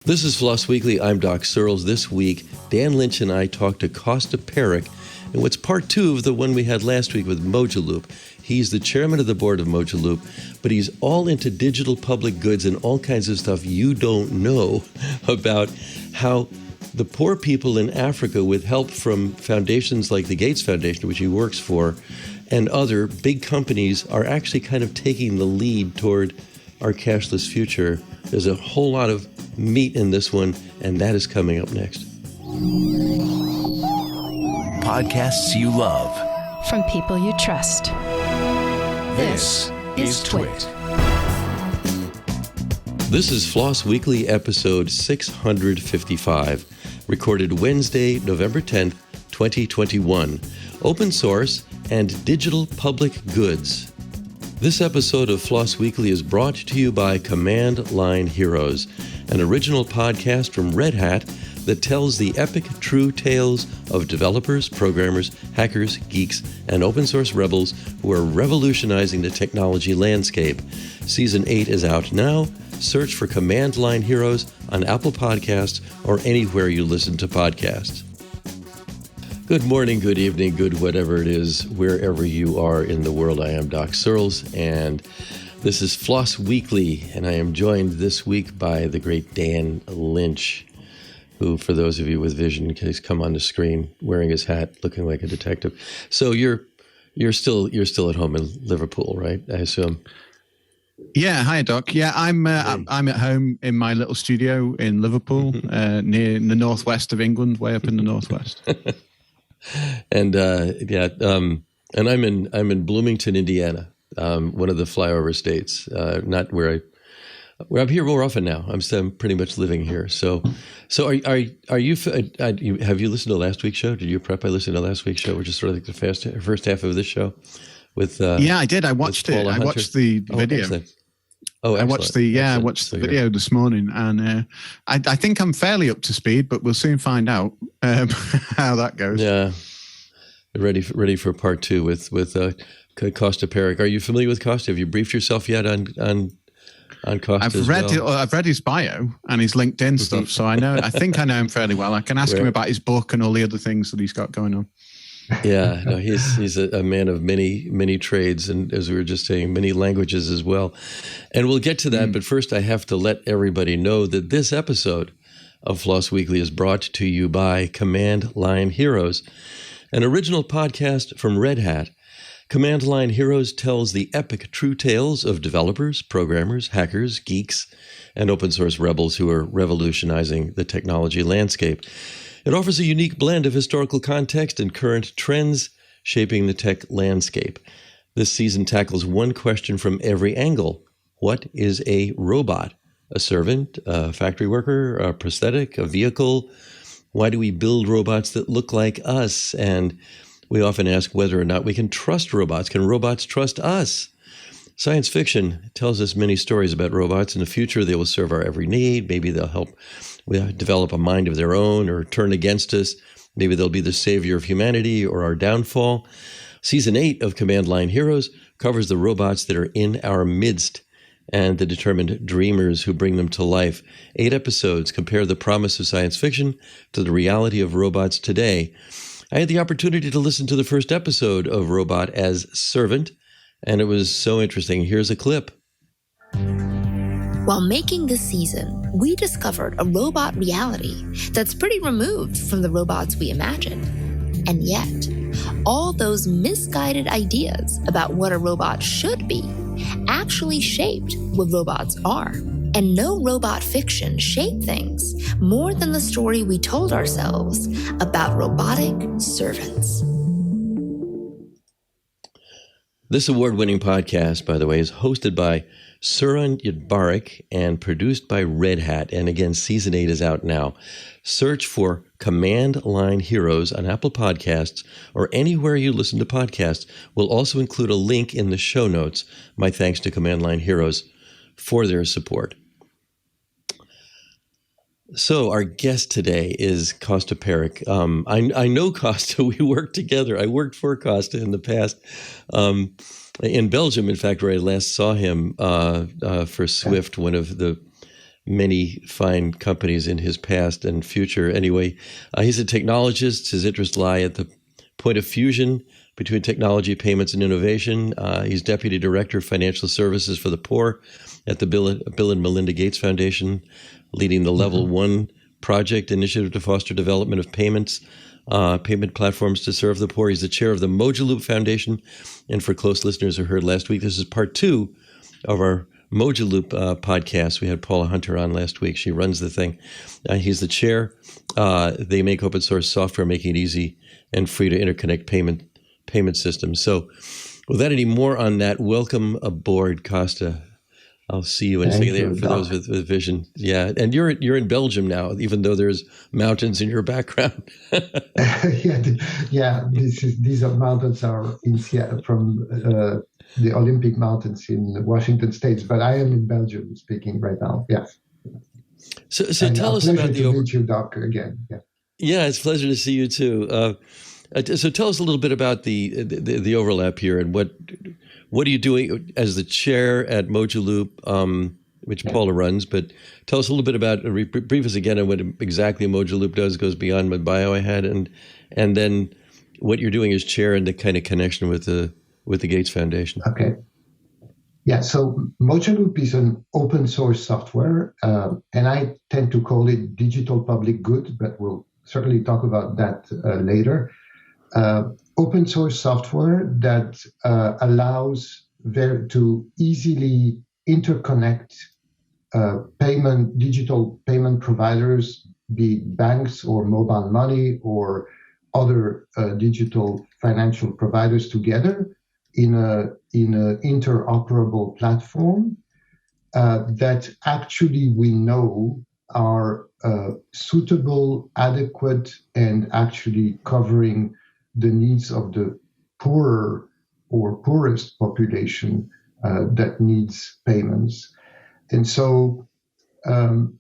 This is FLOSS Weekly. I'm Doc Searls. This week, Dan Lynch and I talked to Kosta Peric in what's part two of the one we had last week with Mojave. He's the chairman of the board of Mojave, but he's all into digital public goods and all kinds of stuff you don't know about how the poor people in Africa, with help from foundations like the Gates Foundation, which he works for, and other big companies, are actually kind of taking the lead toward our cashless future. There's a whole lot of meat in this one, and that is coming up next. Podcasts you love from people you trust. This is TWiT. This is FLOSS Weekly episode 655, recorded Wednesday, November 10th, 2021. Open source and digital public goods. This episode of FLOSS Weekly is brought to you by Command Line Heroes, an original podcast from Red Hat that tells the epic true tales of developers, programmers, hackers, geeks, and open source rebels who are revolutionizing the technology landscape. Season 8 is out now. Search for Command Line Heroes on Apple Podcasts or anywhere you listen to podcasts. Good morning, good evening, good whatever it is, wherever you are in the world. I am Doc Searls, and this is FLOSS Weekly, and I am joined this week by the great Dan Lynch, who, for those of you with vision, has come on the screen wearing his hat, looking like a detective. So you're still at home in Liverpool, right? I assume. Yeah, hi Doc. Yeah, I'm at home in my little studio in Liverpool, near the northwest of England, way up in the northwest. And and I'm in Bloomington, Indiana, one of the flyover states. Not where I'm here more often now. I'm pretty much living here. So are you? Have you listened to last week's show? Did you prep by listening to last week's show, which is sort of like the first half of this show? With yeah, I did. I watched it. I watched the video. Excellent. I watched the video this morning, and I think I'm fairly up to speed, but we'll soon find out how that goes. Yeah, ready for part two with Kosta Peric. Are you familiar with Kosta? Have you briefed yourself yet on Kosta? I've read his bio and his LinkedIn stuff, so I think I know him fairly well. I can ask him about his book and all the other things that he's got going on. Yeah, no, he's a man of many trades, and as we were just saying, many languages as well. And we'll get to that, but first I have to let everybody know that this episode of FLOSS Weekly is brought to you by Command Line Heroes, an original podcast from Red Hat. Command Line Heroes tells the epic true tales of developers, programmers, hackers, geeks, and open source rebels who are revolutionizing the technology landscape. It offers a unique blend of historical context and current trends shaping the tech landscape. This season tackles one question from every angle. What is a robot? A servant, a factory worker, a prosthetic, a vehicle? Why do we build robots that look like us? And we often ask whether or not we can trust robots. Can robots trust us? Science fiction tells us many stories about robots. In the future, they will serve our every need. Maybe they'll help develop a mind of their own or turn against us. Maybe they'll be the savior of humanity or our downfall. Season 8 of Command Line Heroes covers the robots that are in our midst and the determined dreamers who bring them to life. 8 episodes compare the promise of science fiction to the reality of robots today. I had the opportunity to listen to the first episode of Robot as Servant, and it was so interesting. Here's a clip. While making this season, we discovered a robot reality that's pretty removed from the robots we imagined. And yet, all those misguided ideas about what a robot should be actually shaped what robots are. And no robot fiction shaped things more than the story we told ourselves about robotic servants. This award-winning podcast, by the way, is hosted by Suran Yudbarak and produced by Red Hat. And again, Season 8 is out now. Search for Command Line Heroes on Apple Podcasts or anywhere you listen to podcasts. We'll also include a link in the show notes. My thanks to Command Line Heroes for their support. So our guest today is Kosta Peric. I know Kosta. We worked together. I worked for Kosta in the past in Belgium, in fact, where I last saw him for Swift, one of the many fine companies in his past and future. Anyway, he's a technologist. His interests lie at the point of fusion between technology, payments, and innovation. He's Deputy Director of Financial Services for the Poor at the Bill and Melinda Gates Foundation, leading the Level 1 project initiative to foster development of payment platforms to serve the poor. He's the chair of the Mojave Foundation. And for close listeners who heard last week, this is part 2 of our Mojave podcast. We had Paula Hunter on last week. She runs the thing. He's the chair. They make open source software, making it easy and free to interconnect payment systems. So without any more on that, welcome aboard, Kosta. I'll see you in a second there for those with vision. Yeah, and you're in Belgium now, even though there's mountains in your background. These mountains are in Seattle, from the Olympic Mountains in Washington State, but I am in Belgium speaking right now. Yes. So tell us about the. Meet you, Doc, again. Yeah. Yeah, it's a pleasure to see you too. So tell us a little bit about the overlap here, and what are you doing as the chair at Mojaloop, which Paula runs? But tell us a little bit about, brief us again on what exactly Mojaloop does, goes beyond my bio I had, and then what you're doing as chair and the kind of connection with the Gates Foundation. Okay. Yeah, so Mojaloop is an open source software, and I tend to call it digital public good, but we'll certainly talk about that later. Open source software that allows to easily interconnect digital payment providers, be it banks or mobile money or other digital financial providers together in an interoperable platform that actually we know are suitable, adequate, and actually covering the needs of the poorer or poorest population that needs payments. And so I'm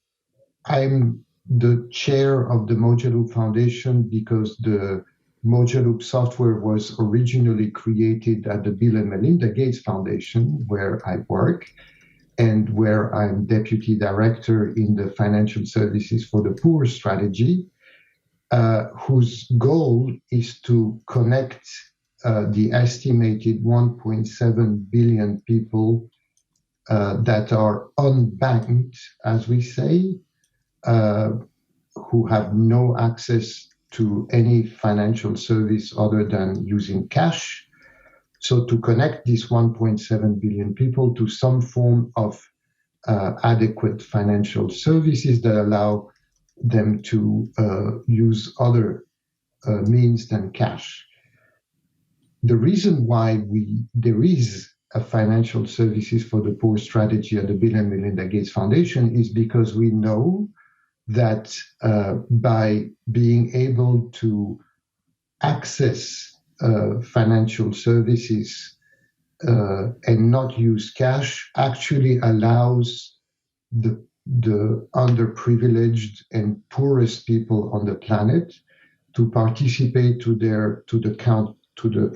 the chair of the Mojave Foundation because the Mojave software was originally created at the Bill and Melinda Gates Foundation, where I work, and where I'm deputy director in the Financial Services for the Poor strategy, whose goal is to connect the estimated 1.7 billion people that are unbanked, as we say, who have no access to any financial service other than using cash. So to connect these 1.7 billion people to some form of adequate financial services that allow them to use other means than cash. The reason why there is a financial services for the poor strategy at the Bill and Melinda Gates Foundation is because we know that by being able to access financial services and not use cash actually allows the underprivileged and poorest people on the planet to participate to the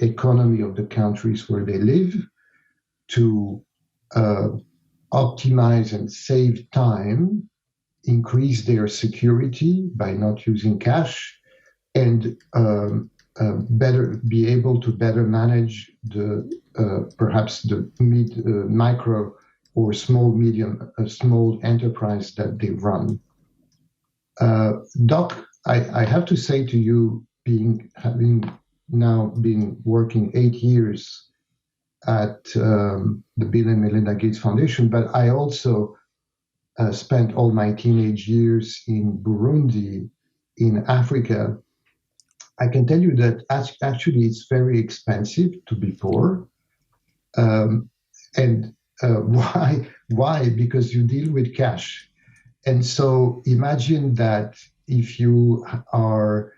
economy of the countries where they live, to optimize and save time, increase their security by not using cash, and be able to better manage perhaps the micro or small enterprise that they run. Doc, I have to say to you, having now been working 8 years at the Bill and Melinda Gates Foundation, but I also spent all my teenage years in Burundi, in Africa. I can tell you that actually it's very expensive to be poor. Why? Because you deal with cash. And so imagine that if you are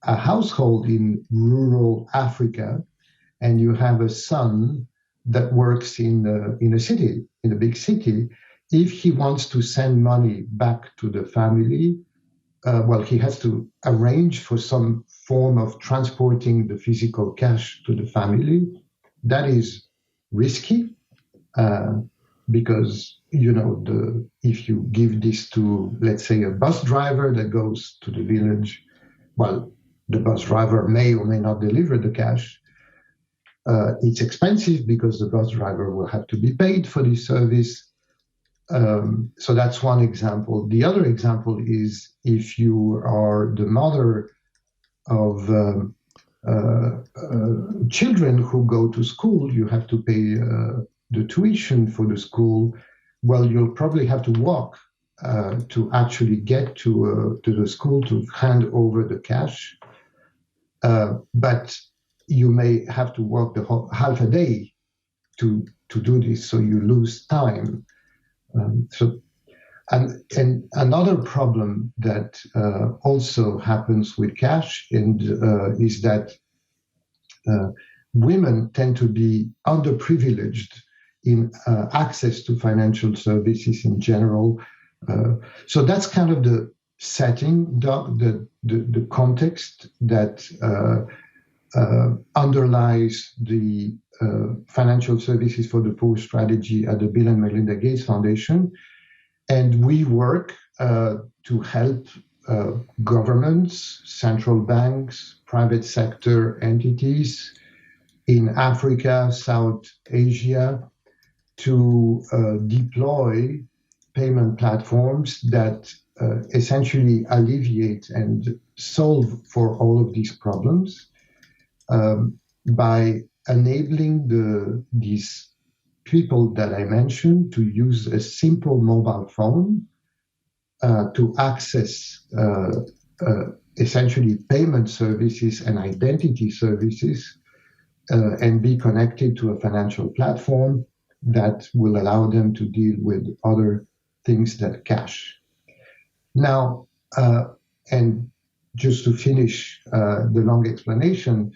a household in rural Africa and you have a son that works in a city, in a big city, if he wants to send money back to the family, he has to arrange for some form of transporting the physical cash to the family. That is risky. because if you give this to, let's say, a bus driver that goes to the village, well, the bus driver may or may not deliver the cash. It's expensive because the bus driver will have to be paid for this service. So that's one example. The other example is if you are the mother of children who go to school, you have to pay the tuition for the school. Well, you'll probably have to walk to actually get to the school to hand over the cash. But you may have to walk the whole half a day to do this, so you lose time. And another problem that also happens with cash is that women tend to be underprivileged in access to financial services in general. So that's kind of the setting, the context that underlies the financial services for the poor strategy at the Bill and Melinda Gates Foundation. And we work to help governments, central banks, private sector entities in Africa, South Asia, to deploy payment platforms that essentially alleviate and solve for all of these problems by enabling these people that I mentioned to use a simple mobile phone to access essentially payment services and identity services and be connected to a financial platform that will allow them to deal with other things than cash. Now, and just to finish the long explanation,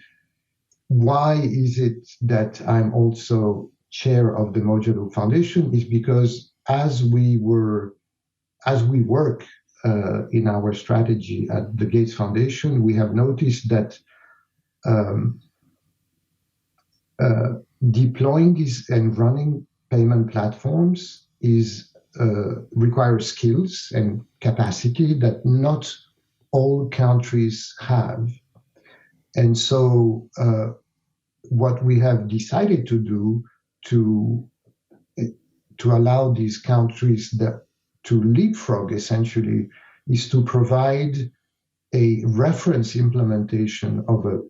why is it that I'm also chair of the Mojave Foundation is because as we work in our strategy at the Gates Foundation, we have noticed that deploying these and running payment platforms requires skills and capacity that not all countries have. And so what we have decided to do to allow these countries to leapfrog essentially is to provide a reference implementation of a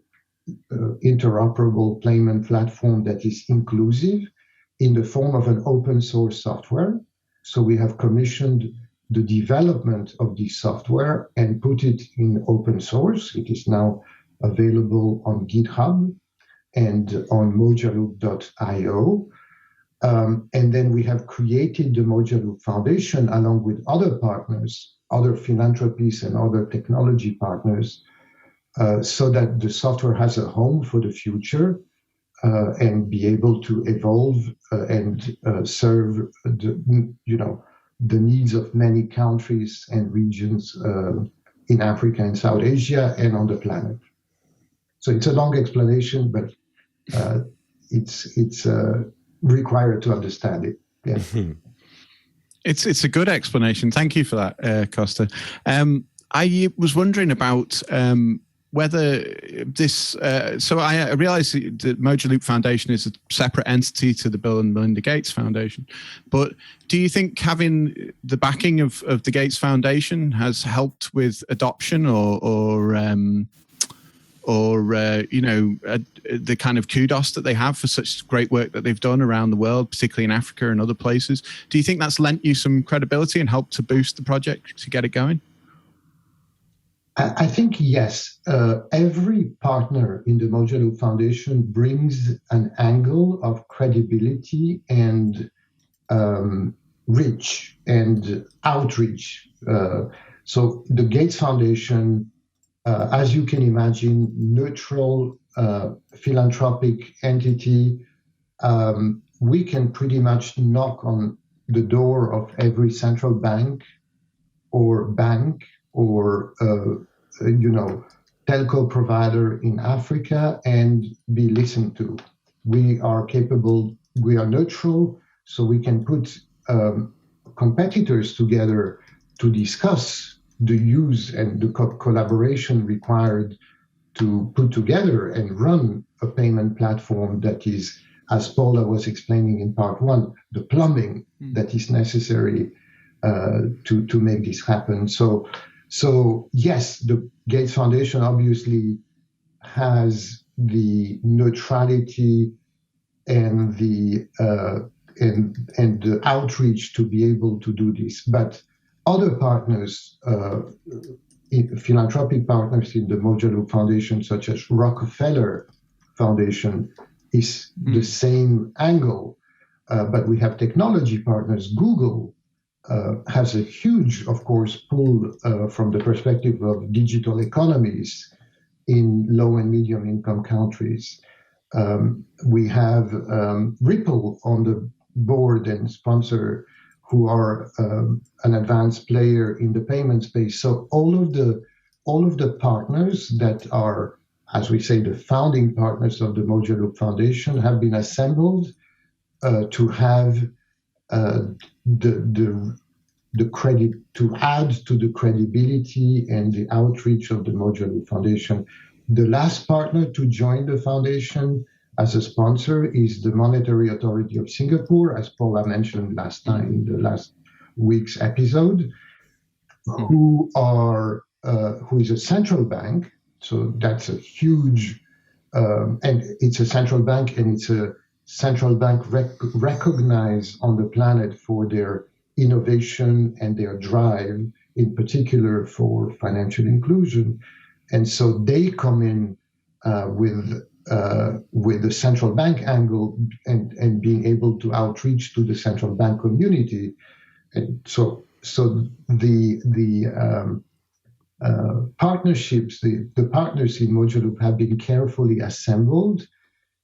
interoperable payment platform that is inclusive in the form of an open source software. So we have commissioned the development of this software and put it in open source. It is now available on GitHub and on mojaloop.io. And then we have created the Mojave Foundation along with other partners, other philanthropies and other technology partners, so that the software has a home for the future and be able to evolve and serve the needs of many countries and regions in Africa and South Asia and on the planet. So it's a long explanation, but it's required to understand it. Yeah. It's a good explanation. Thank you for that, Kosta. I was wondering about whether this. So I realize the Mojave Foundation is a separate entity to the Bill and Melinda Gates Foundation, but do you think having the backing of the Gates Foundation has helped with adoption or the kind of kudos that they have for such great work that they've done around the world, particularly in Africa and other places? Do you think that's lent you some credibility and helped to boost the project to get it going? I think yes. Every partner in the Mojave Foundation brings an angle of credibility and reach and outreach. So the Gates Foundation, as you can imagine, neutral philanthropic entity, we can pretty much knock on the door of every central bank or telco provider in Africa and be listened to. We are capable, we are neutral, so we can put competitors together to discuss the use and the collaboration required to put together and run a payment platform that is, as Paula was explaining in part one, the plumbing that is necessary to make this happen. So yes, the Gates Foundation obviously has the neutrality and the outreach to be able to do this, but other partners, philanthropic partners in the Mojave Foundation, such as Rockefeller Foundation, is the same angle. But we have technology partners. Google has a huge, of course, pull from the perspective of digital economies in low and medium income countries. We have Ripple on the board and sponsor, who are an advanced player in the payment space. So all of the partners that are, as we say, the founding partners of the Mojave Foundation have been assembled to have the credit, to add to the credibility and the outreach of the Mojave Foundation. The last partner to join the foundation as a sponsor is the Monetary Authority of Singapore, as Paula mentioned last time in the last week's episode, who is a central bank. So that's a huge, and it's a central bank, and it's a central bank recognized on the planet for their innovation and their drive, in particular for financial inclusion. And so they come in with the central bank angle and being able to outreach to the central bank community. And so the partnerships, the partners in Mojave have been carefully assembled,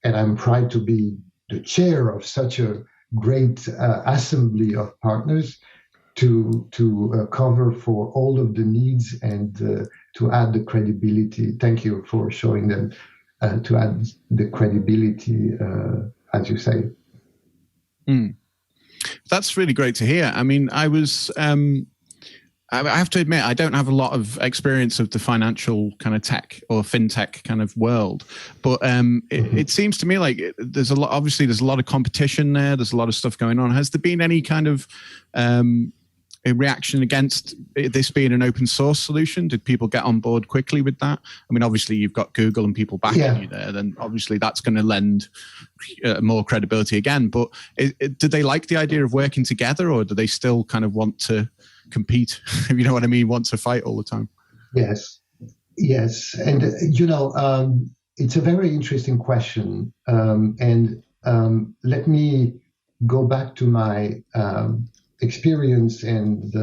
and I'm proud to be the chair of such a great assembly of partners to cover for all of the needs and to add the credibility. Thank you for showing them to add the credibility, as you say. That's really great to hear. I mean, I have to admit, I don't have a lot of experience of the financial kind of tech or fintech kind of world, but it seems to me like there's a lot. Obviously, there's a lot of competition there. There's a lot of stuff going on. Has there been any kind of a reaction against this being an open source solution? Did people get on board quickly with that? I mean, obviously, you've got Google and people backing you there. Then obviously, that's going to lend more credibility again. But do they like the idea of working together, or do they still kind of want to compete, if you know what I mean, want to fight all the time? Yes. And, it's a very interesting question. And let me go back to my experience and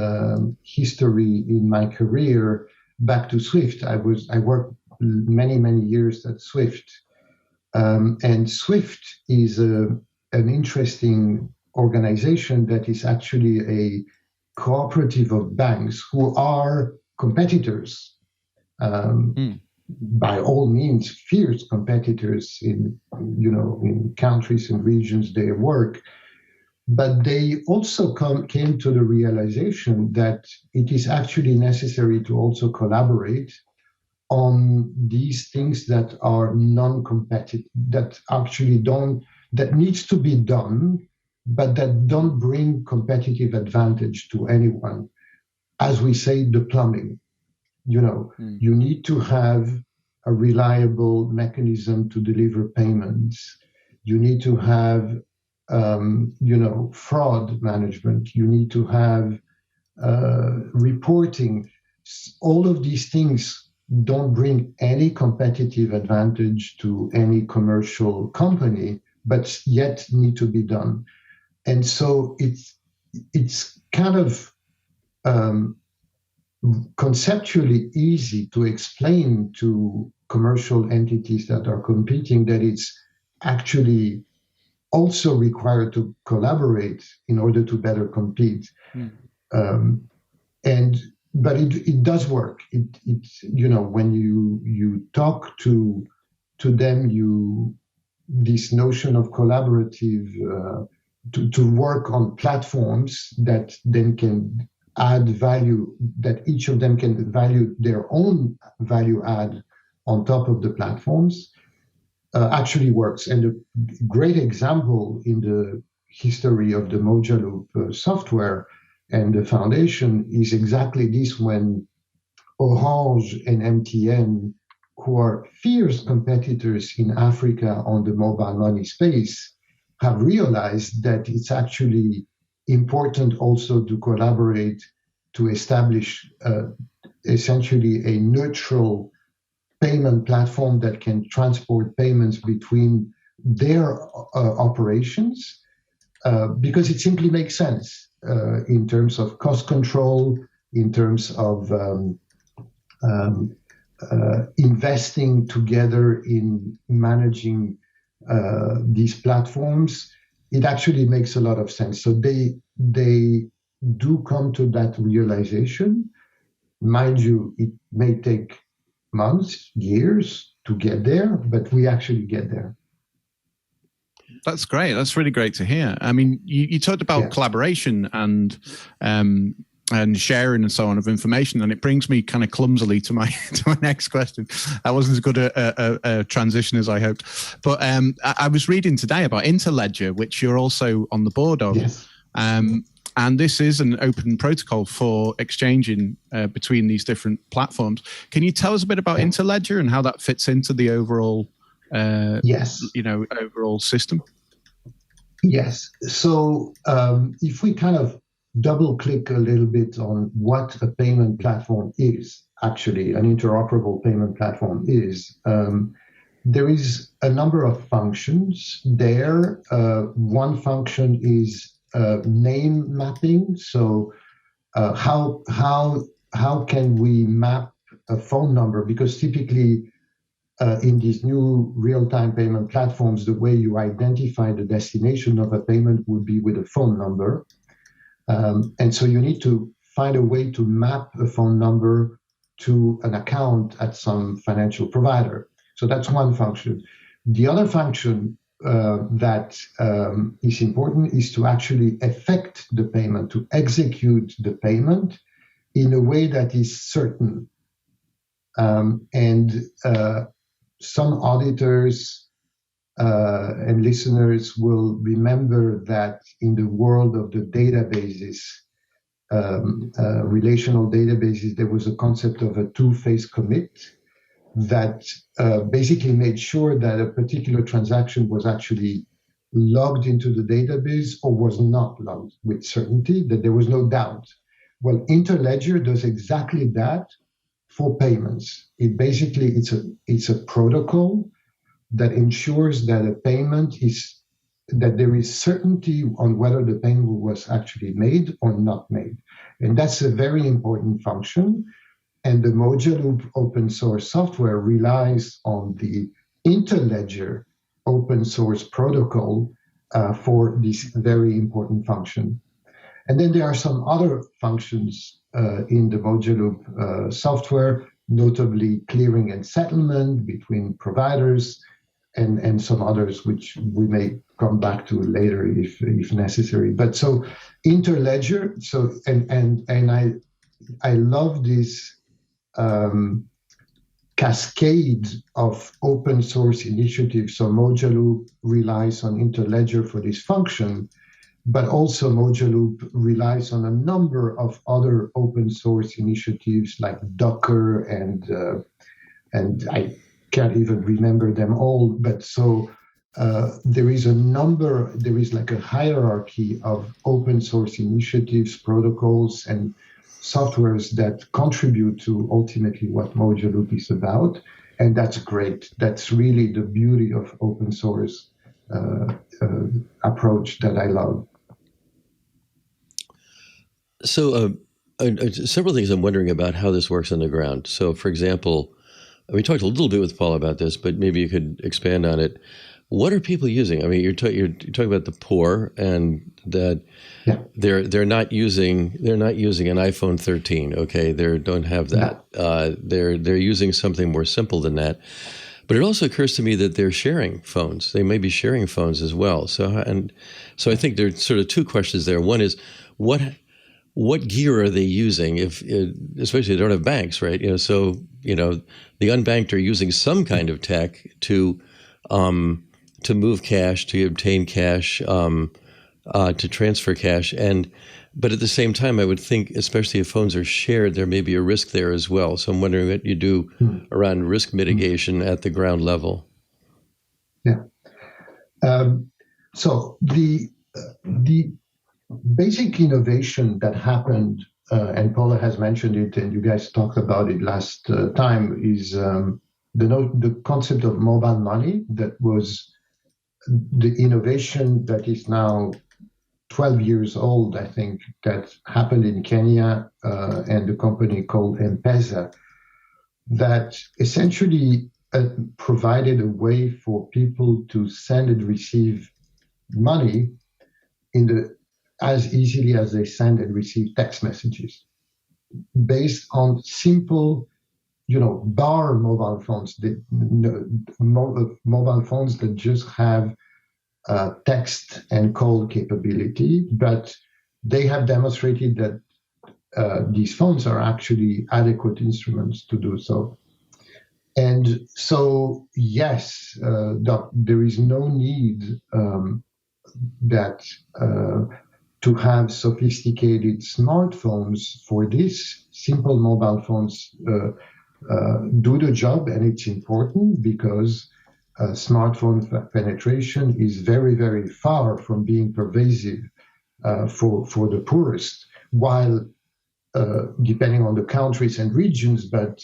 history in my career back to Swift. I worked many, many years at Swift. And Swift is an interesting organization that is actually a cooperative of banks who are competitors, by all means, fierce competitors in countries and regions they work. But they also came to the realization that it is actually necessary to also collaborate on these things that are non-competitive, that actually that needs to be done, but that don't bring competitive advantage to anyone. As we say, the plumbing, you need to have a reliable mechanism to deliver payments. You need to have, fraud management. You need to have reporting. All of these things don't bring any competitive advantage to any commercial company, but yet need to be done. And so it's kind of conceptually easy to explain to commercial entities that are competing that it's actually also required to collaborate in order to better compete. But it does work. It's when you talk to them, this notion of collaborative to work on platforms that then can add value, that each of them can value their own value add on top of the platforms, actually works. And a great example in the history of the Mojave software and the foundation is exactly this, when Orange and MTN, who are fierce competitors in Africa on the mobile money space, have realized that it's actually important also to collaborate to establish essentially a neutral payment platform that can transport payments between their operations, because it simply makes sense in terms of cost control, in terms of investing together in managing these platforms. It actually makes a lot of sense. So they do come to that realization. Mind you, it may take months, years to get there, but we actually get there. That's great. That's really great to hear. I mean, you talked about collaboration and sharing and so on of information, and it brings me kind of clumsily to my next question. That wasn't as good a transition as I hoped. But I was reading today about Interledger, which you're also on the board of. Yes. And this is an open protocol for exchanging between these different platforms. Can you tell us a bit about Interledger and how that fits into the overall, overall system? Yes. So if we kind of double click a little bit on what a payment platform is, actually, an interoperable payment platform is, there is a number of functions there. One function is name mapping. So how can we map a phone number? Because typically in these new real-time payment platforms, the way you identify the destination of a payment would be with a phone number. And so you need to find a way to map a phone number to an account at some financial provider. So that's one function. The other function that is important is to actually effect the payment, to execute the payment in a way that is certain. And some auditors and listeners will remember that in the world of the databases, relational databases, there was a concept of a two-phase commit that basically made sure that a particular transaction was actually logged into the database or was not logged with certainty, that there was no doubt. Well, Interledger does exactly that for payments. It basically, it's a protocol that ensures that a payment is, that there is certainty on whether the payment was actually made or not made. And that's a very important function. And the Mojave open source software relies on the Interledger open source protocol for this very important function. And then there are some other functions in the Mojave software, notably clearing and settlement between providers, and some others which we may come back to later if necessary. But so Interledger, so and I love this cascade of open source initiatives. So Mojave relies on Interledger for this function, but also Mojave relies on a number of other open source initiatives like Docker and I can't even remember them all. But so there is like a hierarchy of open source initiatives, protocols, and softwares that contribute to ultimately what Mojave is about. And that's great. That's really the beauty of open source approach that I love. So several things I'm wondering about how this works on the ground. So, for example, we talked a little bit with Paul about this, but maybe you could expand on it. What are people using? I mean, you're talking about the poor, and that they're not using an iPhone 13. Okay, they don't have that. They're using something more simple than that. But it also occurs to me that they're sharing phones. They may be sharing phones as well. So I think there's sort of two questions there. One is what gear are they using? If especially they don't have banks, right? So the unbanked are using some kind of tech to move cash, to obtain cash, to transfer cash, but at the same time, I would think, especially if phones are shared, there may be a risk there as well. So I'm wondering what you do around risk mitigation at the ground level. Yeah. So the basic innovation that happened, and Paula has mentioned it, and you guys talked about it last time, is the concept of mobile money. That was the innovation that is now 12 years old, I think, that happened in Kenya and a company called M-Pesa that essentially provided a way for people to send and receive money as easily as they send and receive text messages based on simple, bar mobile phones, mobile phones that just have text and call capability, but they have demonstrated that these phones are actually adequate instruments to do so. And so, yes, there is no need to have sophisticated smartphones for this. Simple mobile phones do the job, and it's important because smartphone penetration is very, very far from being pervasive for the poorest, while depending on the countries and regions, but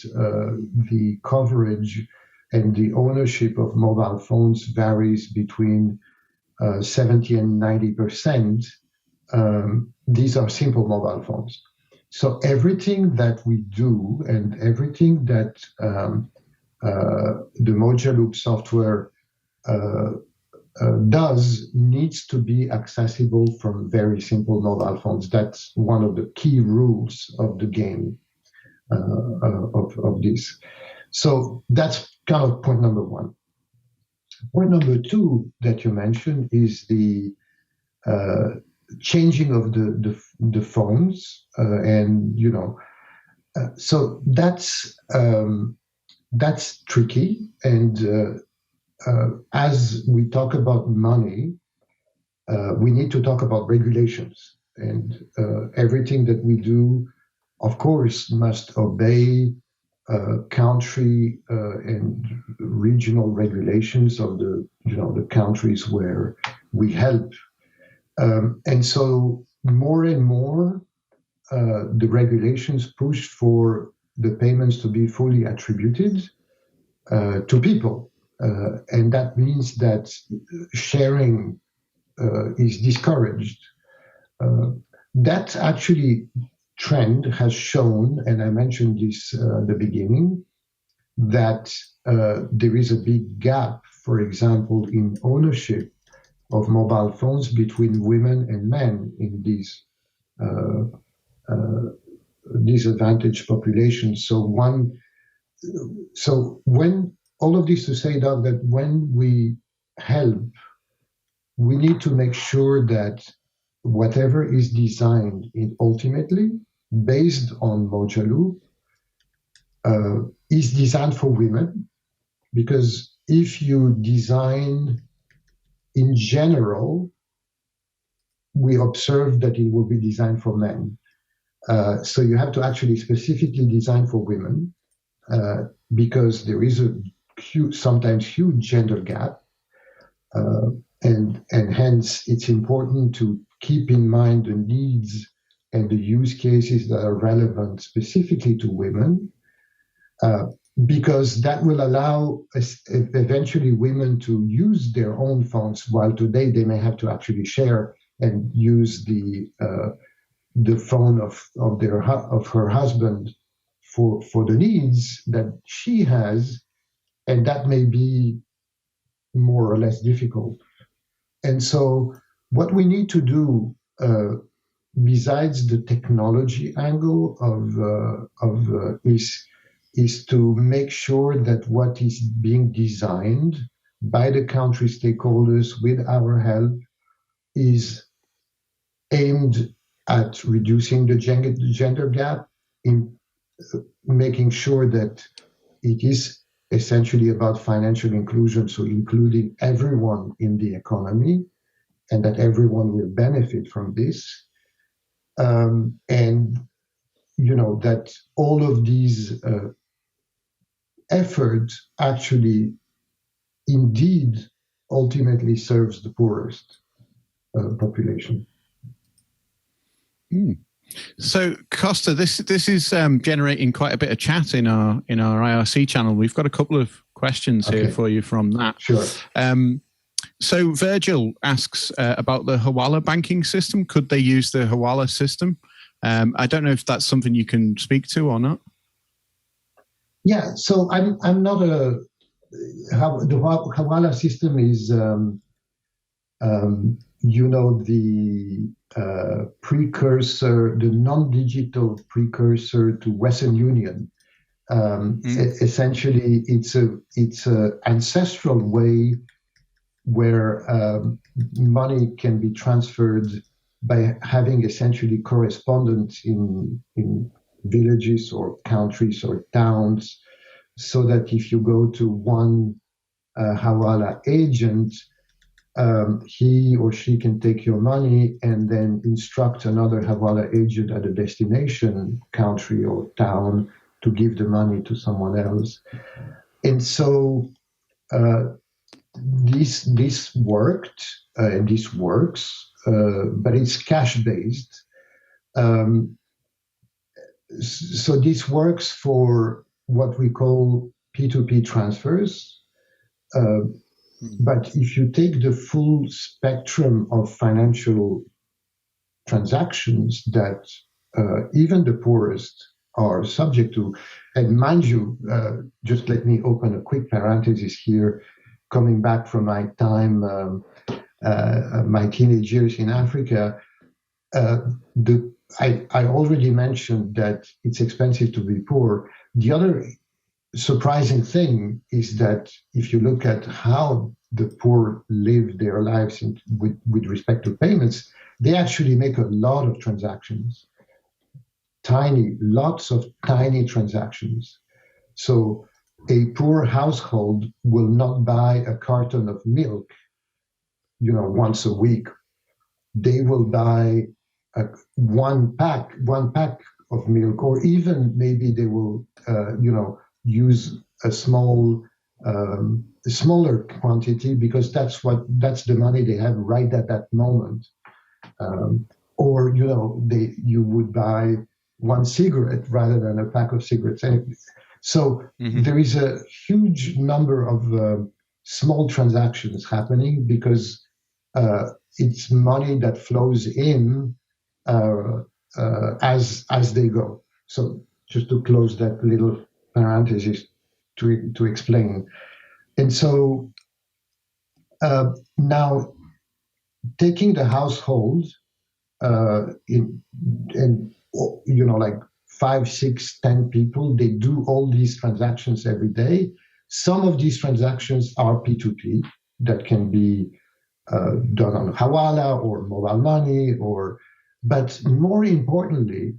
the coverage and the ownership of mobile phones varies between 70 and 90%. These are simple mobile phones. So everything that we do and everything that the Mojave software does needs to be accessible from very simple mobile phones. That's one of the key rules of the game of this. So that's kind of point number one. Point number two that you mentioned is the changing of the phones, so that's tricky. And as we talk about money, we need to talk about regulations, and everything that we do, of course, must obey country and regional regulations of the countries where we help. And so more and more, the regulations push for the payments to be fully attributed to people. And that means that sharing is discouraged. That actually trend has shown, and I mentioned this at the beginning, that there is a big gap, for example, in ownership of mobile phones between women and men in these disadvantaged populations. So when all of this to say, Doug, that when we help, we need to make sure that whatever is designed ultimately based on Mojave is designed for women, because if you design in general, we observe that it will be designed for men. So you have to actually specifically design for women because there is a sometimes huge gender gap. And hence it's important to keep in mind the needs and the use cases that are relevant specifically to women, because that will allow eventually women to use their own phones, while today they may have to actually share and use the phone of her husband for the needs that she has, and that may be more or less difficult. And so what we need to do, besides the technology angle is is to make sure that what is being designed by the country stakeholders with our help is aimed at reducing the gender gap, in making sure that it is essentially about financial inclusion, so including everyone in the economy, and that everyone will benefit from this. And, that all of these efforts actually indeed ultimately serves the poorest population. So, Kosta, this is generating quite a bit of chat in our IRC channel. We've got a couple of questions here for you from that. Sure. So, Virgil asks about the Hawala banking system. Could they use the Hawala system? I don't know if that's something you can speak to or not. Yeah. So I'm not the Hawala system is the precursor, the non-digital precursor to Western Union. Essentially, it's a ancestral way where money can be transferred by having essentially correspondence in villages or countries or towns, so that if you go to one Hawala agent, he or she can take your money and then instruct another Hawala agent at a destination country or town to give the money to someone else. And so this worked, and this works, but it's cash-based. So this works for what we call P2P transfers. But if you take the full spectrum of financial transactions that even the poorest are subject to, and mind you, just let me open a quick parenthesis here, coming back from my time, my teenage years in Africa, I already mentioned that it's expensive to be poor. The other surprising thing is that if you look at how the poor live their lives with respect to payments, they actually make a lot of transactions, lots of tiny transactions. So a poor household will not buy a carton of milk, once a week. They will buy one pack of milk, or even maybe they will, use a smaller quantity, because that's the money they have right at that moment. Or you would buy one cigarette rather than a pack of cigarettes. Anyway, so there is a huge number of small transactions happening because it's money that flows in as they go. So just to close that little parenthesis to explain. And so now taking the household like 5, 6, 10 people, they do all these transactions every day. Some of these transactions are P2P that can be done on Hawala or mobile money, but more importantly,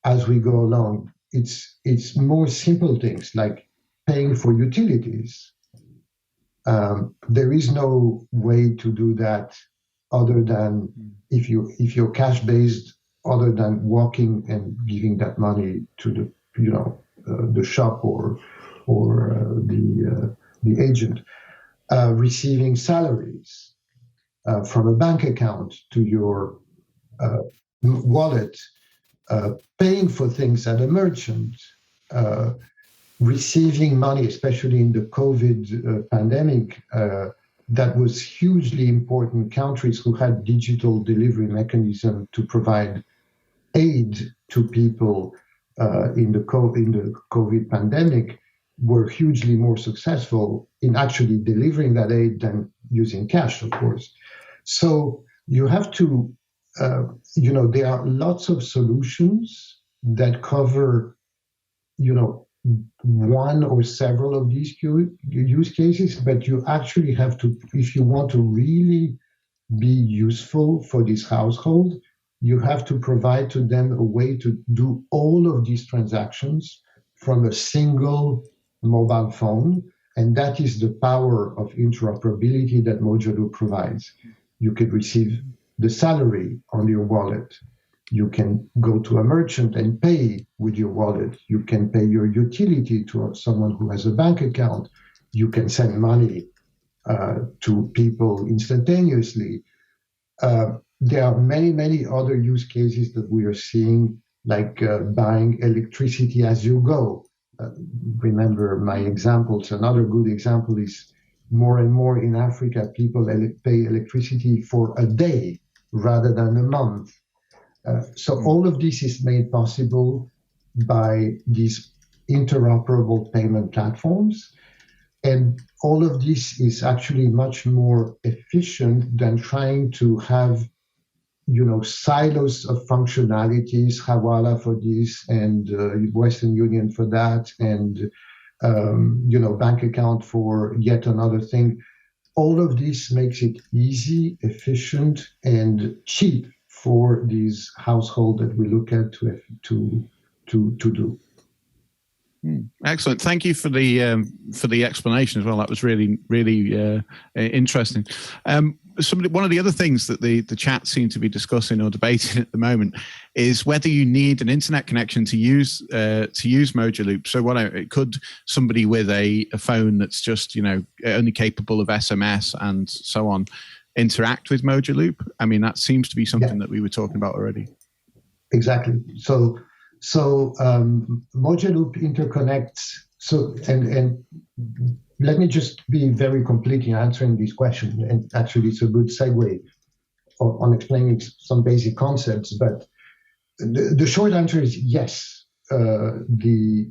as we go along, it's more simple things like paying for utilities. There is no way to do that other than if you're cash based, other than walking and giving that money to the shop or the agent, receiving salaries from a bank account to your wallet, paying for things at a merchant, receiving money, especially in the COVID pandemic, that was hugely important. Countries who had digital delivery mechanism to provide aid to people in the COVID pandemic were hugely more successful in actually delivering that aid than using cash, of course. So you have to, there are lots of solutions that cover, one or several of these use cases, but you actually have to, if you want to really be useful for this household, you have to provide to them a way to do all of these transactions from a single mobile phone. And that is the power of interoperability that Mojaloop provides. You can receive the salary on your wallet. You can go to a merchant and pay with your wallet. You can pay your utility to someone who has a bank account. You can send money to people instantaneously. There are many, many other use cases that we are seeing, like buying electricity as you go. Remember my examples. Another good example is more and more in Africa, people pay electricity for a day rather than a month. So all of this is made possible by these interoperable payment platforms. And all of this is actually much more efficient than trying to have, silos of functionalities, Hawala for this and Western Union for that, and, bank account for yet another thing. All of this makes it easy, efficient, and cheap for these households that we look at to do. Excellent. Thank you for the explanation as well. That was really, really interesting. One of the other things that the chat seem to be discussing or debating at the moment is whether you need an internet connection to use Mojaloop. So could somebody with a phone that's just only capable of SMS and so on interact with Mojaloop? I mean, that seems to be something that we were talking about already. Exactly. So Mojaloop interconnects. So and let me just be very complete in answering this question. And actually, it's a good segue on explaining some basic concepts. But the short answer is yes. You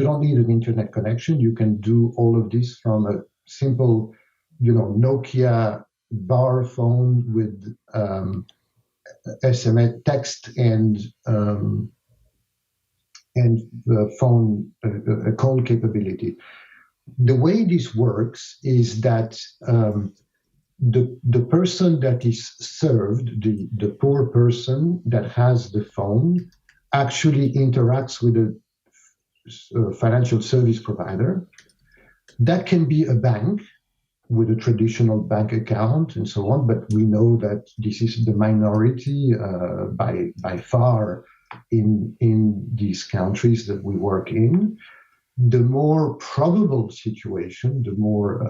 don't need an internet connection. You can do all of this from a simple, Nokia bar phone with SMS text and phone call capability. The way this works is that the person that is served, the poor person that has the phone, actually interacts with a financial service provider. That can be a bank with a traditional bank account and so on, but we know that this is the minority by far in these countries that we work in. The more probable situation, the more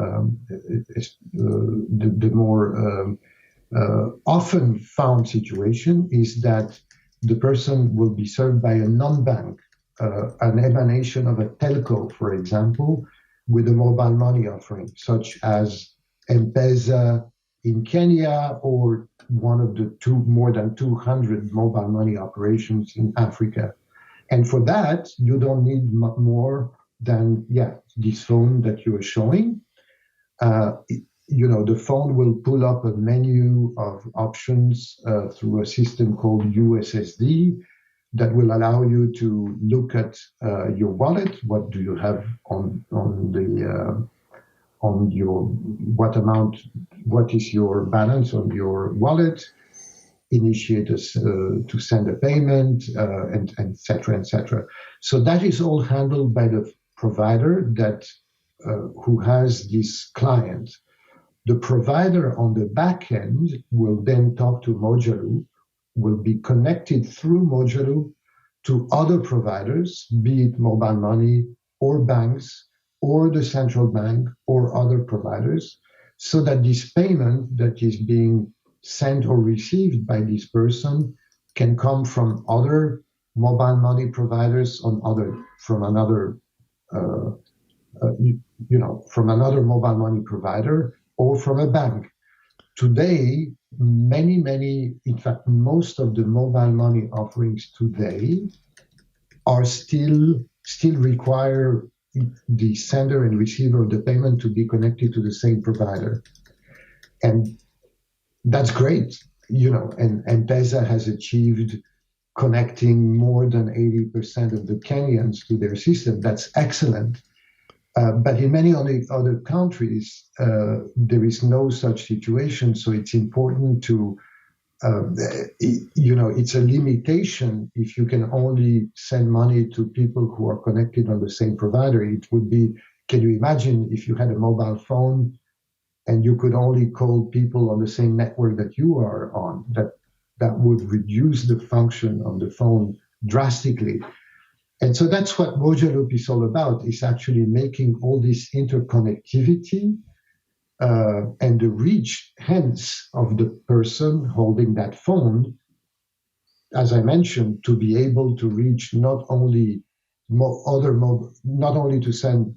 often found situation is that the person will be served by a non-bank, an emanation of a telco, for example, with a mobile money offering, such as M-Pesa in Kenya or one of the more than 200 mobile money operations in Africa. And for that, you don't need more than, this phone that you are showing. The phone will pull up a menu of options through a system called USSD that will allow you to look at your wallet. What do you have what is your balance on your wallet? Initiate to send a payment, and et cetera, et cetera. So that is all handled by the provider who has this client. The provider on the back end will then talk to Mojaloop, will be connected through Mojaloop to other providers, be it mobile money or banks or the central bank or other providers, so that this payment that is being sent or received by this person can come from other mobile money providers from another mobile money provider or from a bank. Today, in fact, most of the mobile money offerings today are still require the sender and receiver of the payment to be connected to the same provider. And that's great, and M-Pesa has achieved connecting more than 80% of the Kenyans to their system. That's excellent. But in many other countries, there is no such situation. So it's important to, it's a limitation if you can only send money to people who are connected on the same provider. It would be, can you imagine if you had a mobile phone and you could only call people on the same network that you are on? That would reduce the function of the phone drastically. And so that's what Mojaloop is all about, is actually making all this interconnectivity and the reach, hence, of the person holding that phone, as I mentioned, to be able to reach not only not only to send,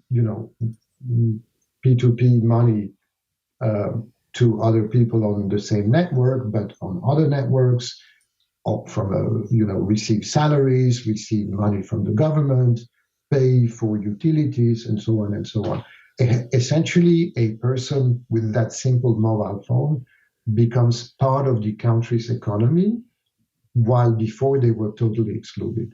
P2P money to other people on the same network, but on other networks, receive salaries, receive money from the government, pay for utilities, and so on and so on. Essentially, a person with that simple mobile phone becomes part of the country's economy, while before they were totally excluded.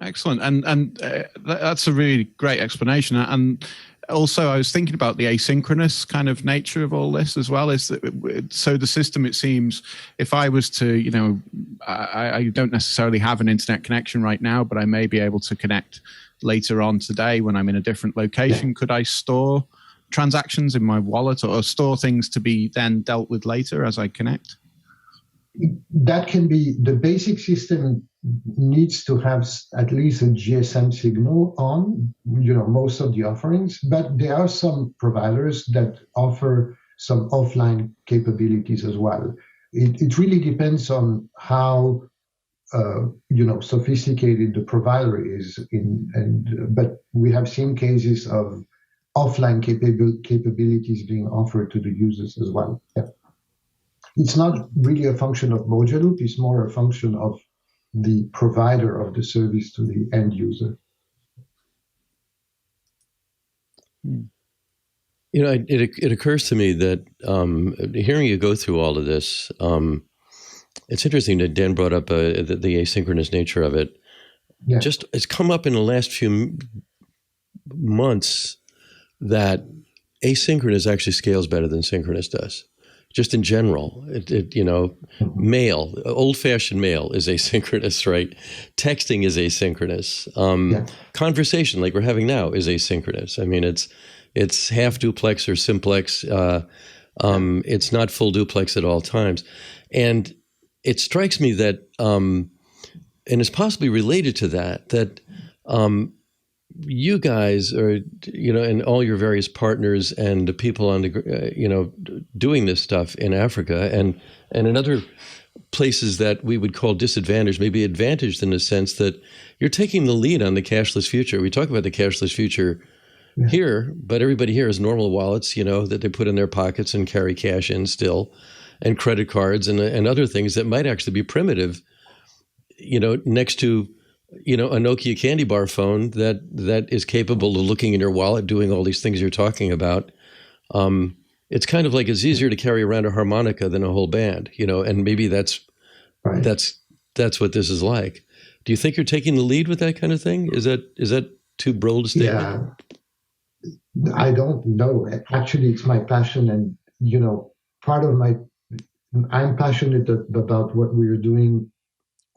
Excellent, and that's a really great explanation. And also, I was thinking about the asynchronous kind of nature of all this as well. Is that so? The system, it seems, if I was to, I don't necessarily have an internet connection right now, but I may be able to connect later on today when I'm in a different location. Yeah. Could I store transactions in my wallet or store things to be then dealt with later as I connect? That can be, the basic system needs to have at least a GSM signal on, most of the offerings, but there are some providers that offer some offline capabilities as well. It really depends on how, sophisticated the provider is, but we have seen cases of offline capabilities being offered to the users as well. Yeah. It's not really a function of Mojaloop, it's more a function of the provider of the service to the end user. It occurs to me that hearing you go through all of this, it's interesting that Dan brought up the asynchronous nature of it. Yeah. Just it's come up in the last few months that asynchronous actually scales better than synchronous does. Just in general, mail, old-fashioned mail is asynchronous, right? Texting is asynchronous. Conversation, like we're having now, is asynchronous. I mean, it's half duplex or simplex. It's not full duplex at all times. And it strikes me that, and it's possibly related to that you guys are, and all your various partners and the people on the, doing this stuff in Africa and in other places that we would call disadvantaged, maybe advantaged in the sense that you're taking the lead on the cashless future. We talk about the cashless future here, but everybody here has normal wallets, that they put in their pockets and carry cash in still, and credit cards and other things that might actually be primitive, next to a Nokia candy bar phone that is capable of looking in your wallet, doing all these things you're talking about. It's kind of like it's easier to carry around a harmonica than a whole band, and maybe that's right. That's what this is like. Do you think you're taking the lead with that kind of thing? Is that too bold a statement? Yeah, I don't know. Actually, it's my passion, and I'm passionate about what we're doing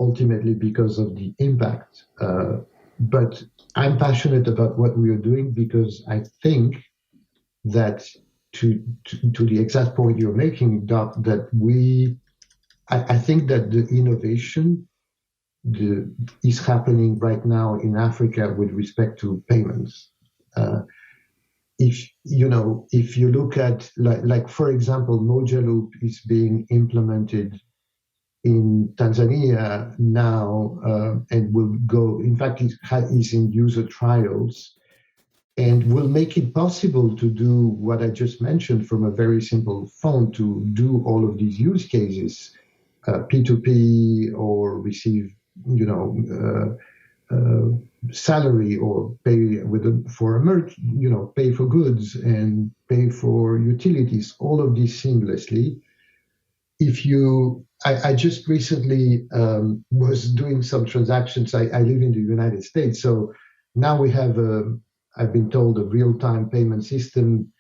ultimately because of the impact. But I'm passionate about what we are doing because I think that to the exact point you're making, Doc, that I think that the innovation is happening right now in Africa with respect to payments. If you look at, like for example, Mojaloop is being implemented in Tanzania now, and will go, in fact, is in user trials, and will make it possible to do what I just mentioned from a very simple phone, to do all of these use cases, P2P, or receive, salary, or pay pay for goods and pay for utilities, all of these seamlessly. I just recently was doing some transactions. I live in the United States, so now we have I've been told, a real-time payment system.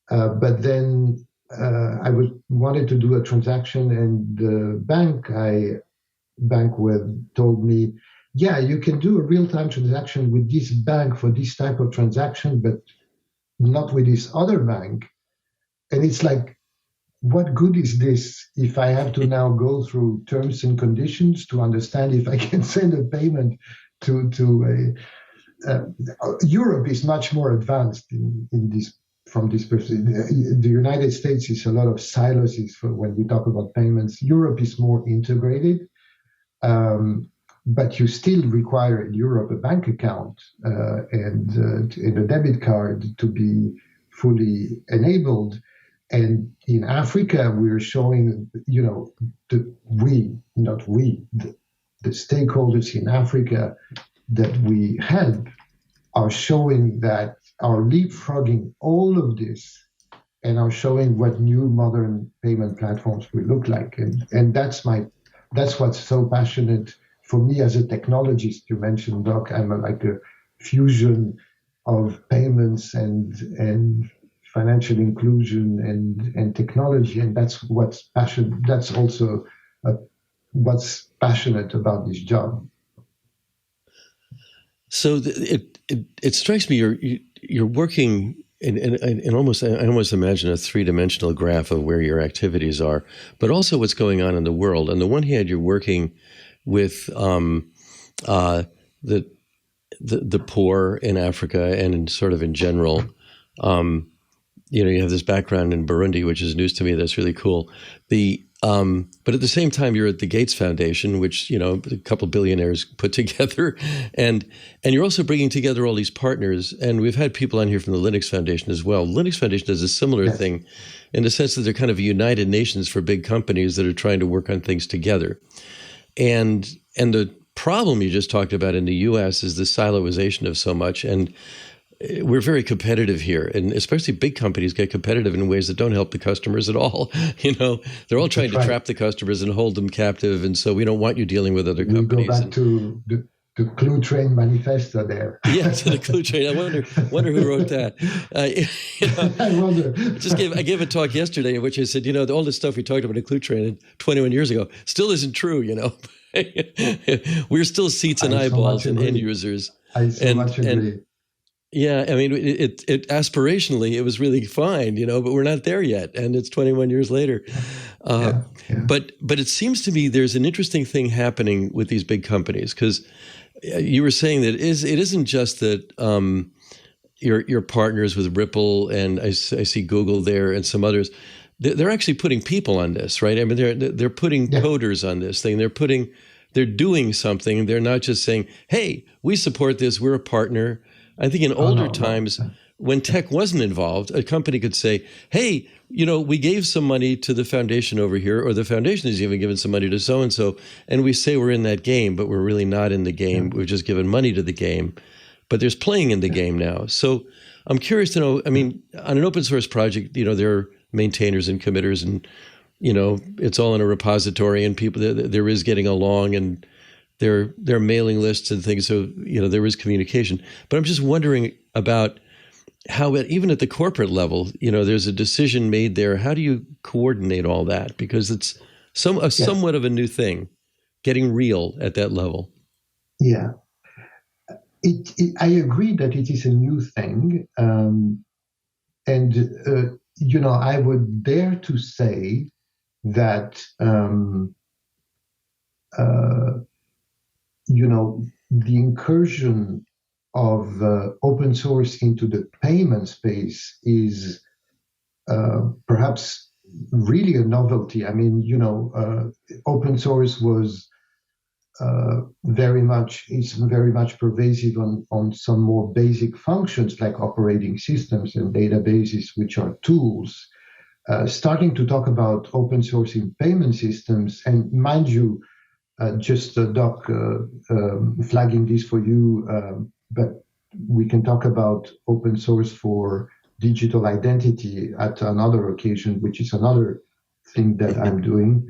But then I wanted to do a transaction, and the bank I bank with told me, yeah, you can do a real-time transaction with this bank for this type of transaction, but not with this other bank. And it's like, what good is this if I have to now go through terms and conditions to understand if I can send a payment to Europe is much more advanced in this. From this perspective, the United States is a lot of silos when we talk about payments. Europe is more integrated, but you still require in Europe a bank account and a debit card to be fully enabled. And in Africa, we're showing, the stakeholders in Africa that we help are showing that are leapfrogging all of this and are showing what new modern payment platforms will look like. And that's what's so passionate for me as a technologist. You mentioned, Doc, I'm like a fusion of payments and financial inclusion and technology. And that's what's passionate. That's also what's passionate about this job. So it strikes me you're working in almost, I almost imagine a three-dimensional graph of where your activities are, but also what's going on in the world. On the one hand, you're working with the poor in Africa and sort of in general. You have this background in Burundi, which is news to me. That's really cool. But at the same time, you're at the Gates Foundation, which, a couple billionaires put together. And you're also bringing together all these partners. And we've had people on here from the Linux Foundation as well. Linux Foundation does a similar thing in the sense that they're kind of a United Nations for big companies that are trying to work on things together. And the problem you just talked about in the U.S. is the siloization of so much. And we're very competitive here, and especially big companies get competitive in ways that don't help the customers at all. They're all trying to trap the customers and hold them captive, and so we don't want you dealing with other companies. Go back to the Clue Train manifesto there. Yeah, to the Clue Train. I wonder who wrote that. I wonder. I gave a talk yesterday in which I said, all this stuff we talked about in Clue Train 21 years ago still isn't true. We're still seats and eyeballs and end users. I so much agree. Yeah, I mean, it aspirationally, it was really fine, but we're not there yet, and it's 21 years later. But it seems to me there's an interesting thing happening with these big companies, because you were saying that it isn't just that your partners with Ripple, and I see Google there and some others. They're actually putting people on this, right? I mean, they're putting coders on this thing. They're doing something. They're not just saying, "Hey, we support this. We're a partner." I think in older times, when tech wasn't involved, a company could say, "Hey, we gave some money to the foundation over here, or the foundation has even given some money to so-and-so, and we say we're in that game, but we're really not in the game. We've just given money to the game." But there's playing in the game now. So I'm curious to know, I mean, on an open source project, there are maintainers and committers, and, it's all in a repository, and people, there is getting along, and there are mailing lists and things, so there is communication. But I'm just wondering about how, even at the corporate level, there's a decision made there. How do you coordinate all that? Because it's somewhat of a new thing, getting real at that level. Yeah, I agree that it is a new thing, and I would dare to say that. The incursion of open source into the payment space is perhaps really a novelty. I mean, open source was very much pervasive on some more basic functions like operating systems and databases, which are tools. Starting to talk about open source in payment systems, and mind you, Doc, flagging this for you, but we can talk about open source for digital identity at another occasion, which is another thing that I'm doing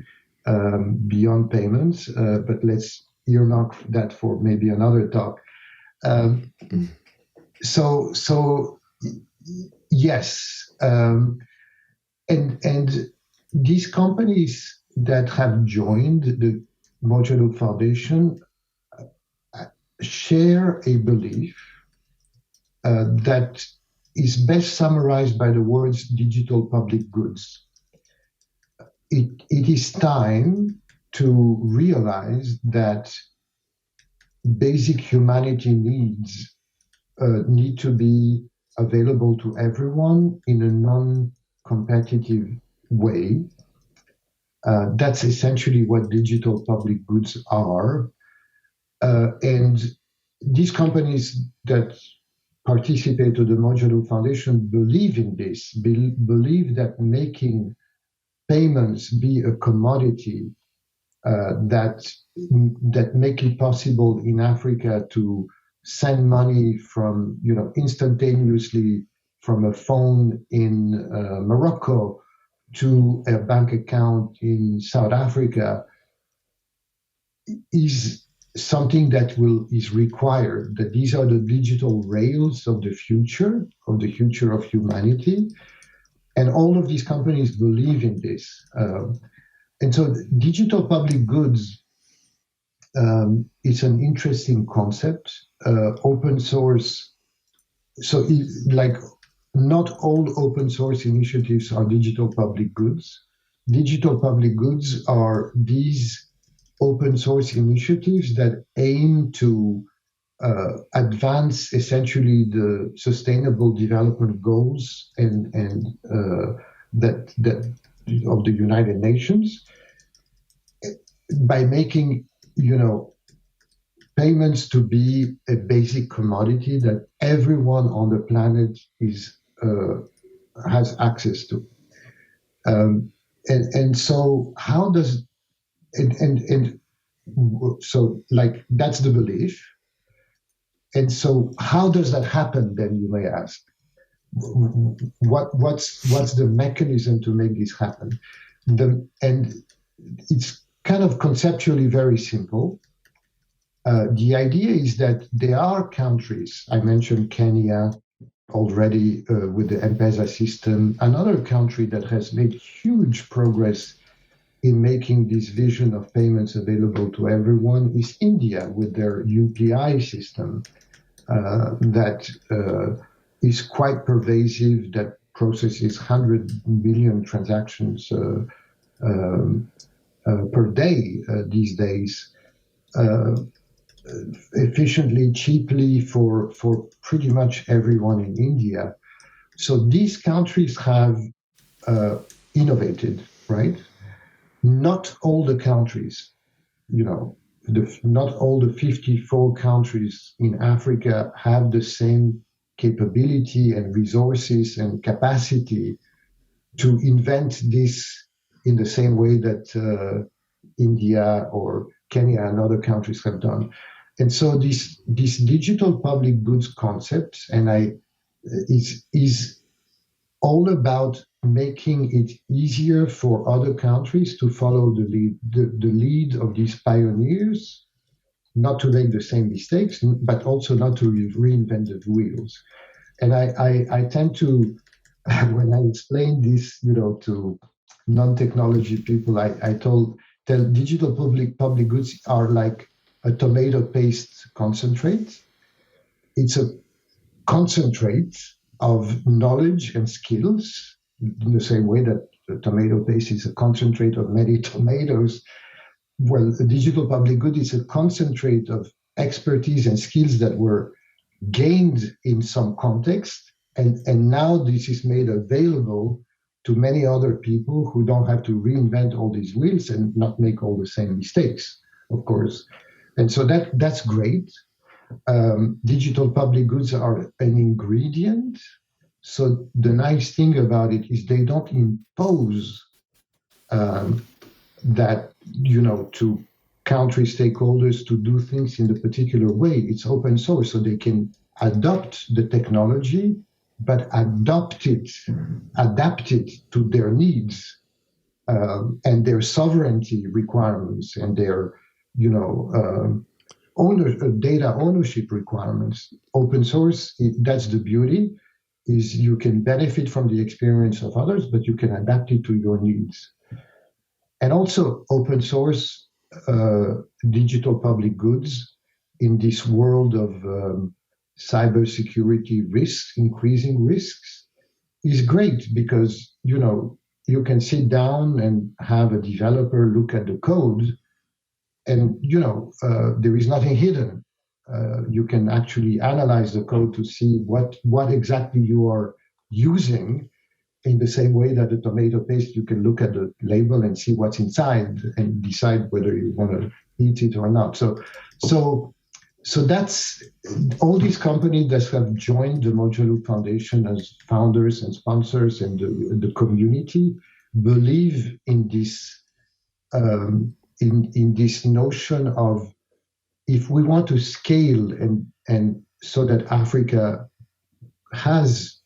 beyond payments, but let's earmark that for maybe another talk. So yes, and these companies that have joined the Mojave Foundation share a belief that is best summarized by the words digital public goods. It is time to realize that basic humanity needs need to be available to everyone in a non-competitive way. That's essentially what digital public goods are. And these companies that participate to the Mojave Foundation believe in this, believe that making payments be a commodity that make it possible in Africa to send money from, instantaneously from a phone in Morocco to a bank account in South Africa is something that is required, that these are the digital rails of the future of humanity. And all of these companies believe in this. And so digital public goods is an interesting concept. Open source. So not all open source initiatives are digital public goods. Digital public goods are these open source initiatives that aim to advance essentially the sustainable development goals and that of the United Nations by making payments to be a basic commodity that everyone on the planet has access to. And so how does so that's the belief. And so how does that happen then, you may ask? What's the mechanism to make this happen? And it's kind of conceptually very simple. The idea is that there are countries, I mentioned Kenya already with the M-Pesa system. Another country that has made huge progress in making this vision of payments available to everyone is India with their UPI system that is quite pervasive, that processes 100 million transactions per day these days, efficiently, cheaply for pretty much everyone in India. So these countries have innovated, right? Not all the countries, not all the 54 countries in Africa have the same capability and resources and capacity to invent this in the same way that India or Kenya and other countries have done. And so this digital public goods concept is all about making it easier for other countries to follow the lead of these pioneers, not to make the same mistakes, but also not to reinvent the wheels. And I tend to, when I explain this, to non-technology people, I tell digital public goods are like a tomato paste concentrate. It's a concentrate of knowledge and skills, in the same way that the tomato paste is a concentrate of many tomatoes. Well, a digital public good is a concentrate of expertise and skills that were gained in some context, and now this is made available to many other people who don't have to reinvent all these wheels and not make all the same mistakes, of course. And so that's great. Digital public goods are an ingredient. So the nice thing about it is they don't impose that, to country stakeholders to do things in a particular way. It's open source, so they can adopt the technology, but adapt it to their needs and their sovereignty requirements and their, data ownership requirements. Open source, that's the beauty, is you can benefit from the experience of others, but you can adapt it to your needs. And also open source digital public goods in this world of cybersecurity risks, increasing risks, is great because, you can sit down and have a developer look at the code and, there is nothing hidden. You can actually analyze the code to see what exactly you are using, in the same way that the tomato paste, you can look at the label and see what's inside and decide whether you want to eat it or not. So that's all these companies that have joined the Mojave Foundation as founders and sponsors, and the community believe in this in this notion of, if we want to scale and so that Africa has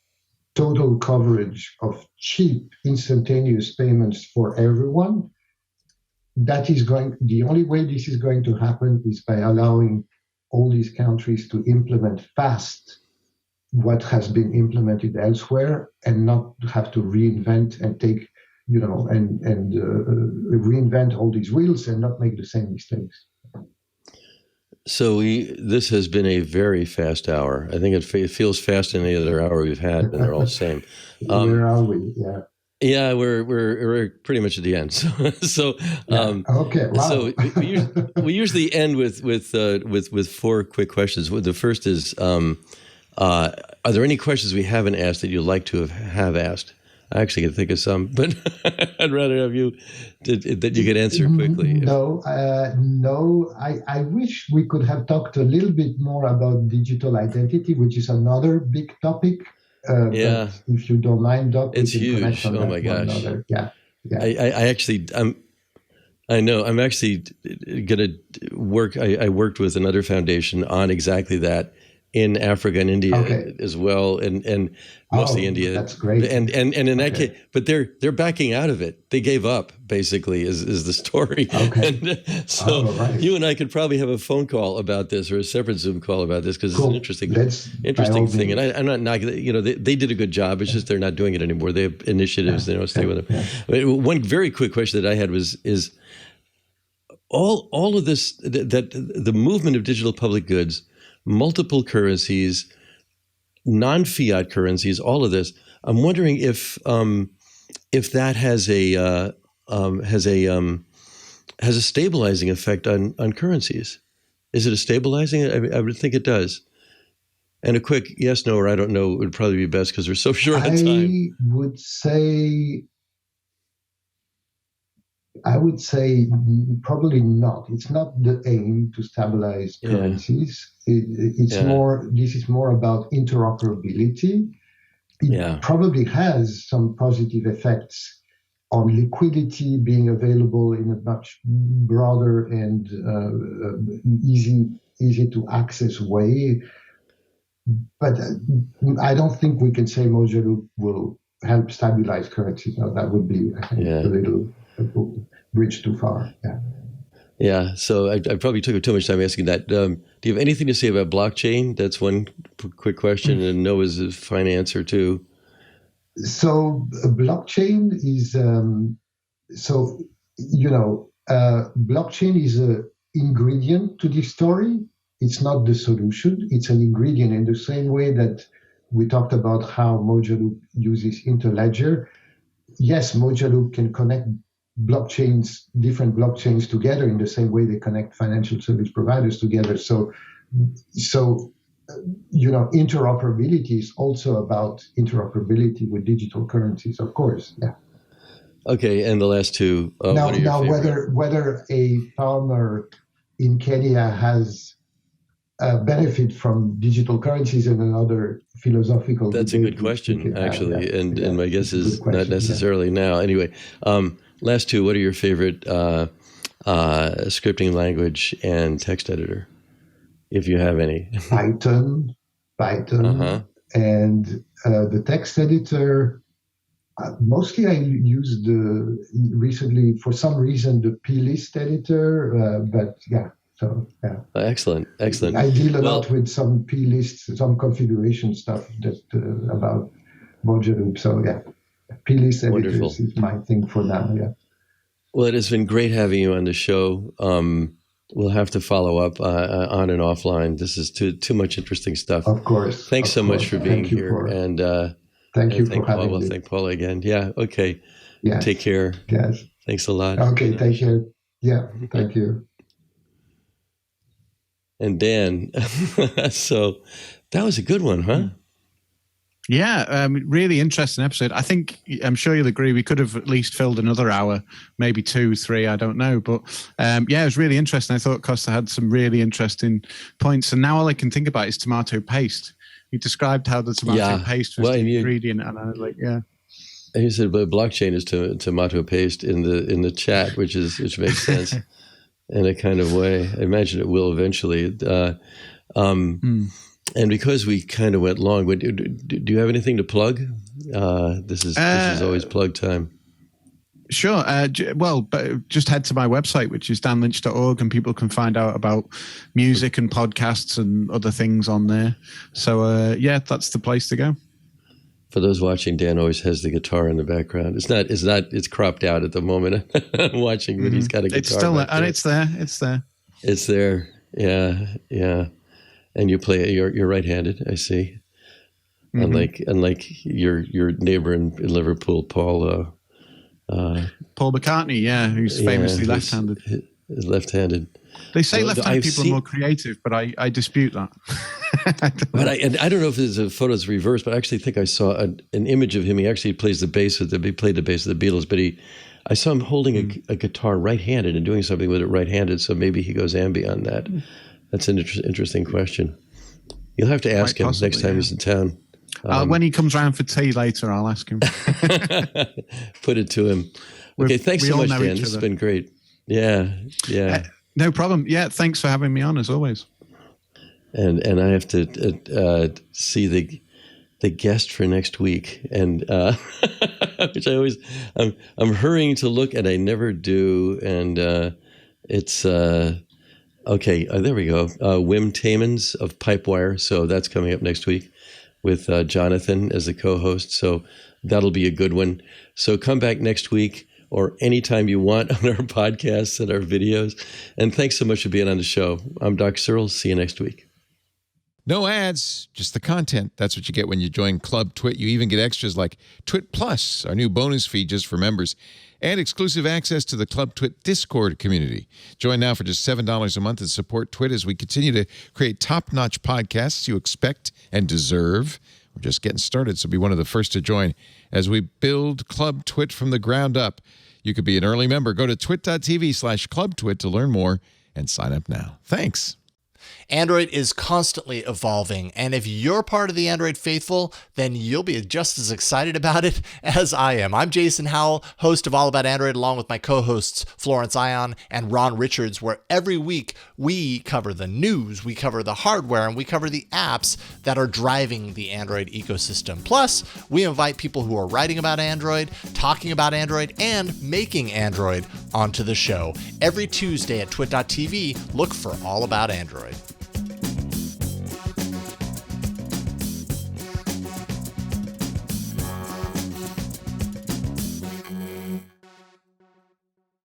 total coverage of cheap, instantaneous payments for everyone, the only way this is going to happen is by allowing all these countries to implement fast what has been implemented elsewhere, and not have to reinvent and take, reinvent all these wheels and not make the same mistakes. So this has been a very fast hour. I think it feels faster than any other hour we've had, and they're all the same. Where are we? Yeah. Yeah, we're pretty much at the end. So okay. Wow. So we usually end with four quick questions. The first is, are there any questions we haven't asked that you'd like to have asked? I actually can think of some, but I'd rather have you that you could answer quickly. No. I wish we could have talked a little bit more about digital identity, which is another big topic. Yeah. But if you don't mind, Doc, it's huge. Oh my gosh. Yeah. I know. I'm actually going to work. I worked with another foundation on exactly that in Africa and India as well, and mostly India. That's great. And in that case, but they're backing out of it. They gave up, basically, is the story. Okay. And so you and I could probably have a phone call about this, or a separate Zoom call about this, because it's an interesting thing. And I'm not knocking. They did a good job. It's just they're not doing it anymore. They have initiatives. They don't stay with them. Yeah. One very quick question that I had is all of this, that the movement of digital public goods, multiple currencies, non-fiat currencies, all of this. I'm wondering if that has a stabilizing effect on currencies. Is it a stabilizing? I would think it does. And a quick yes, no, or I don't know would probably be best, because we're so short on time. I would say probably not. It's not the aim to stabilize currencies. This is more about interoperability. It probably has some positive effects on liquidity being available in a much broader and easy to access way. But I don't think we can say Mojave will help stabilize currencies. No, that would be, I think, a little bridge too far. Yeah. Yeah. So I probably took up too much time asking that. Do you have anything to say about blockchain? That's one quick question. And no is a fine answer too. So blockchain is blockchain is an ingredient to this story. It's not the solution. It's an ingredient, in the same way that we talked about how Mojave uses Interledger. Yes, Mojave can connect different blockchains together in the same way they connect financial service providers together. So interoperability is also about interoperability with digital currencies, of course. Yeah. Okay, and the last two. Now, whether a farmer in Kenya has benefit from digital currencies and another philosophical. That's a good question, actually, and my guess is not necessarily now. Anyway, last two. What are your favorite scripting language and text editor, if you have any? Python, and the text editor. Mostly I used recently, for some reason, the plist editor, but yeah. So yeah. Excellent. I deal a lot with some plist, some configuration stuff about Mojave. So yeah, plist editors is my thing for now. Yeah. Well, it has been great having you on the show. We'll have to follow up on and offline. This is too much interesting stuff. Of course. Thanks so much for being here. Thank you for having me. We'll thank Paula again. Yeah. Okay. Yes. Take care. Yes. Thanks a lot. Okay. Take care. Yeah. Thank you. And Dan, so that was a good one, huh? Yeah, really interesting episode. I'm sure you'll agree, we could have at least filled another hour, maybe 2, 3, I don't know. But yeah, it was really interesting. I thought Kosta had some really interesting points. And now all I can think about is tomato paste. He described how the tomato paste was the ingredient. And I was like, yeah. He said, but blockchain is tomato paste in the chat, which makes sense. In a kind of way. I imagine it will eventually. And because we kind of went long, do you have anything to plug? This is always plug time. Sure. But just head to my website, which is danlynch.org, and people can find out about music and podcasts and other things on there. So, yeah, that's the place to go. For those watching, Dan always has the guitar in the background. It's cropped out at the moment. I'm watching, but he's got a guitar. It's still there, and it's there. It's there. Yeah. And you play. You're right-handed. I see. Unlike your neighbor in Liverpool, Paul McCartney, who's famously left-handed. Left-handed. They say left-handed people are more creative, but I dispute that. But I don't know if there's a photo's reversed, but I actually think I saw an image of him. He actually plays the bass. He played the bass of the Beatles, but I saw him holding a guitar right-handed and doing something with it right-handed. So maybe he goes ambi on that. That's an interesting question. You'll have to ask him next time he's in town. When he comes around for tea later, I'll ask him. Put it to him. Okay, thanks so much, Dan. This has been great. Yeah. No problem. Yeah, thanks for having me on, as always. And I have to see the guest for next week, and which I'm hurrying to look, and I never do. And it's okay. There we go. Wim Taemans of Pipewire. So that's coming up next week with Jonathan as the co-host. So that'll be a good one. So come back next week, or anytime you want, on our podcasts and our videos. And thanks so much for being on the show. I'm Dr. Searls. See you next week. No ads, just the content. That's what you get when you join Club TWiT. You even get extras like TWiT Plus, our new bonus feed just for members, and exclusive access to the Club TWiT Discord community. Join now for just $7 a month and support TWiT as we continue to create top-notch podcasts you expect and deserve. We're just getting started, so be one of the first to join as we build Club TWiT from the ground up. You could be an early member. Go to twit.tv/clubtwit to learn more and sign up now. Thanks. Android is constantly evolving, and if you're part of the Android faithful, then you'll be just as excited about it as I am. I'm Jason Howell, host of All About Android, along with my co-hosts Florence Ion and Ron Richards, where every week we cover the news, we cover the hardware, and we cover the apps that are driving the Android ecosystem. Plus, we invite people who are writing about Android, talking about Android, and making Android onto the show. Every Tuesday at twit.tv, look for All About Android.